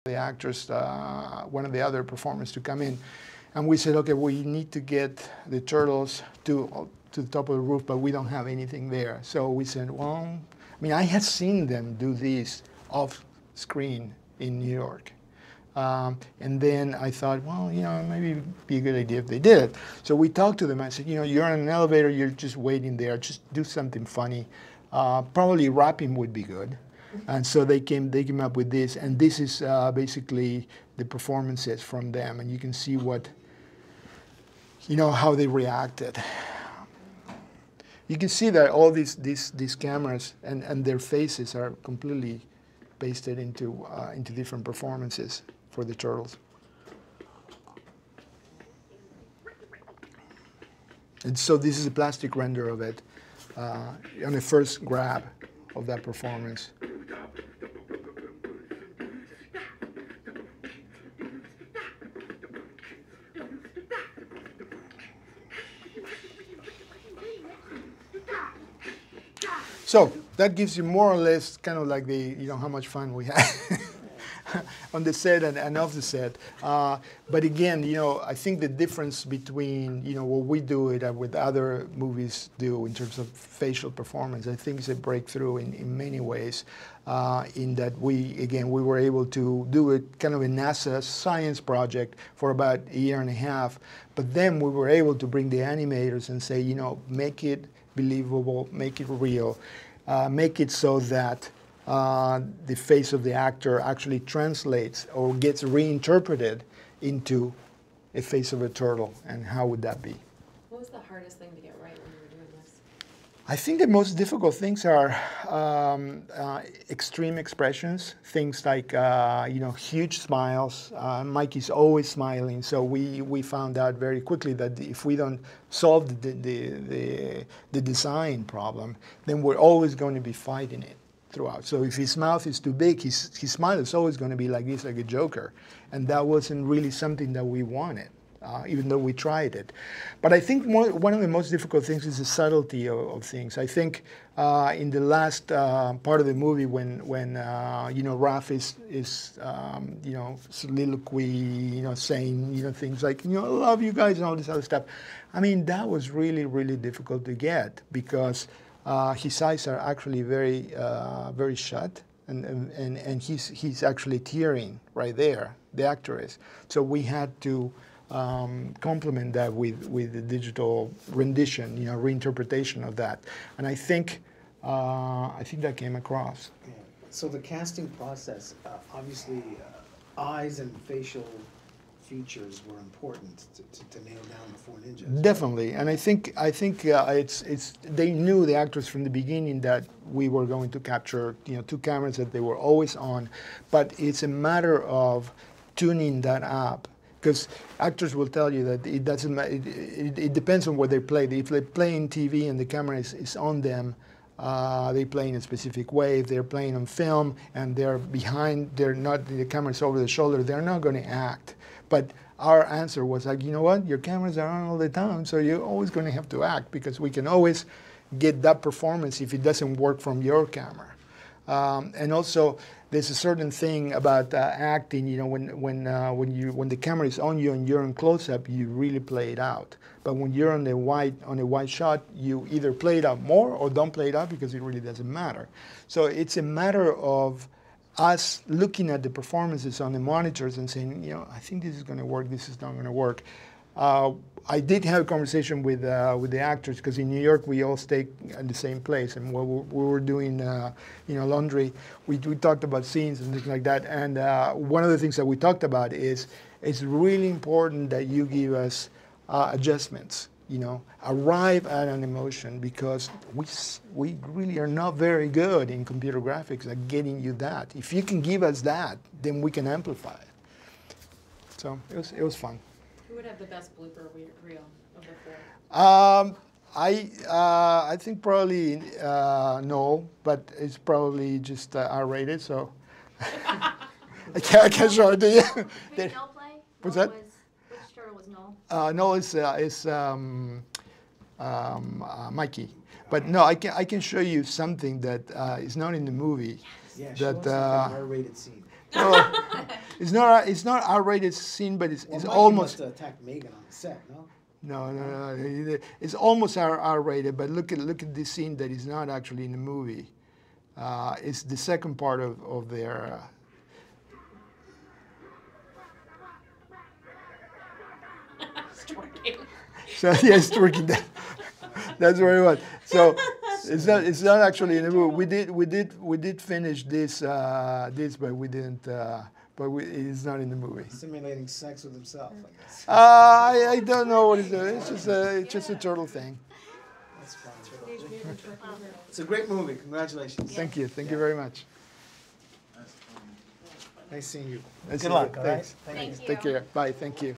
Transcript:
the actors, one of the other performers to come in. And we said, okay, we need to get the turtles to the top of the roof, but we don't have anything there. So we said, well, I mean, I had seen them do this off screen in New York. And then I thought, well, you know, maybe it'd be a good idea if they did it. So we talked to them. I said, you know, you're in an elevator, you're just waiting there, just do something funny. Probably rapping would be good. And so they came up with this, and this is basically the performances from them, and you can see what, you know, how they reacted. You can see that all these cameras and their faces are completely pasted into different performances for the turtles. And so this is a plastic render of it on the first grab of that performance. So that gives you more or less kind of like the, you know, how much fun we had on the set and off the set. But again, you know, I think the difference between, you know, what we do it and what other movies do in terms of facial performance, I think is a breakthrough in many ways. In that we were able to do a kind of a NASA science project for about a year and a half, but then we were able to bring the animators and say, you know, make it believable, make it real, make it so that the face of the actor actually translates or gets reinterpreted into a face of a turtle. And how would that be? What was the hardest thing to get right when you were doing this? I think the most difficult things are extreme expressions, things like you know, huge smiles. Mikey's always smiling, so we found out very quickly that if we don't solve the design problem, then we're always going to be fighting it throughout. So if his mouth is too big, his smile is always going to be like this, like a Joker, and that wasn't really something that we wanted. Even though we tried it. But I think one of the most difficult things is the subtlety of things. I think in the last part of the movie when you know, Raph is you know, soliloquy, you know, saying, you know, things like, you know, I love you guys and all this other stuff. I mean, that was really, really difficult to get because his eyes are actually very, very shut. And he's actually tearing right there, the actor is. So we had to complement that with the digital rendition, you know, reinterpretation of that, and I think that came across. Yeah. So the casting process, obviously, eyes and facial features were important to nail down the four ninjas. Definitely, and I think it's they knew, the actors, from the beginning that we were going to capture, you know, two cameras that they were always on, but it's a matter of tuning that up. Because actors will tell you that it doesn't matter. It depends on what they play. If they play in TV and the camera is on them, they play in a specific way. If they're playing on film and they're behind, the camera's over the shoulder, they're not going to act. But our answer was like, you know what? Your cameras are on all the time, so you're always going to have to act because we can always get that performance if it doesn't work from your camera. And also, there's a certain thing about acting. You know, when the camera is on you and you're in close-up, you really play it out. But when you're on a wide shot, you either play it out more or don't play it out because it really doesn't matter. So it's a matter of us looking at the performances on the monitors and saying, you know, I think this is going to work. This is not going to work. I did have a conversation with the actors because in New York we all stay at the same place, and while we were doing you know, laundry, we talked about scenes and things like that. And one of the things that we talked about is it's really important that you give us adjustments. You know, arrive at an emotion because we really are not very good in computer graphics at getting you that. If you can give us that, then we can amplify it. So it was fun. Who would have the best blooper reel of the four? I think probably no, but it's probably just R-rated, so I can't show it to you. Who did Noel play? What's Noel that? Which turtle was Noel? No, it's Mikey. But no, I can show you something that is not in the movie. Yeah, show us like an R-rated scene. Oh, it's not R-rated scene, but it's Mikey almost. must have attacked Megan on the set, no? No. It's almost R-rated, but look at this scene that is not actually in the movie. It's the second part of their. Twerking. So yes, twerking. That's where it was. So it's not actually in the movie. We did finish this, but we didn't. It's not in the movie. Simulating sex with himself, I guess. I don't know what he's doing. It's just a turtle thing. That's fun. It's a great movie. Congratulations. Thank you very much. Nice seeing you. Nice Good to luck. see you. All right? Thanks. Thank you. Take care. Bye. Thank you.